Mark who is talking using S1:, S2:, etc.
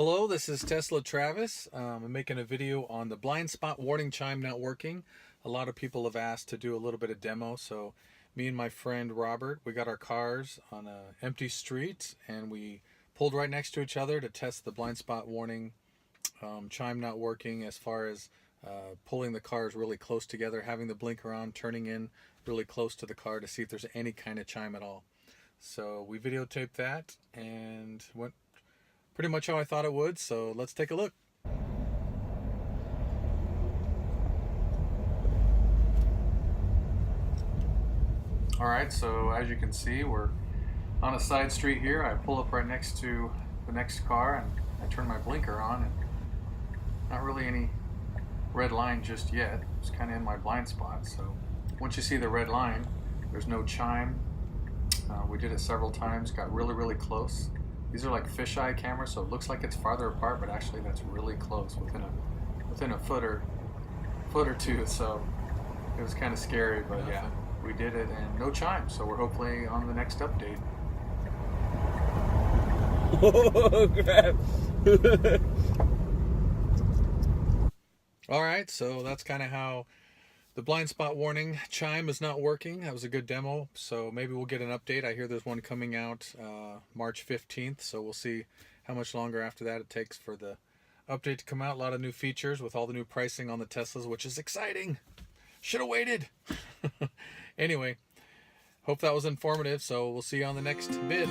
S1: Hello, this is Tesla Travis. I'm making a video on the blind spot warning chime not working. A lot of people have asked to do a little bit of demo, so me and my friend Robert, we got our cars on an empty street and we pulled right next to each other to test the blind spot warning chime not working, as far as pulling the cars really close together, having the blinker on, turning in really close to the car to see if there's any kind of chime at all. So we videotaped that and went pretty much how I thought it would, so let's take a look. Alright, so as you can see, we're on a side street here. I pull up right next to the next car and I turn my blinker on, and not really any red line just yet. It's kind of in my blind spot, so once you see the red line, there's no chime. We did it several times, got really close. These are like fisheye cameras, so it looks like it's farther apart, but actually that's really close, within a foot or two. So it was kind of scary, but yeah, we did it, and no chime. So we're hopefully on the next update.
S2: Oh, crap.
S1: All right, so that's kind of how the blind spot warning chime is not working. That was a good demo, so maybe we'll get an update. I hear there's one coming out March 15th, so we'll see how much longer after that it takes for the update to come out. A lot of new features with all the new pricing on the Teslas, which is exciting. Should have waited. Anyway, hope that was informative, so we'll see you on the next vid.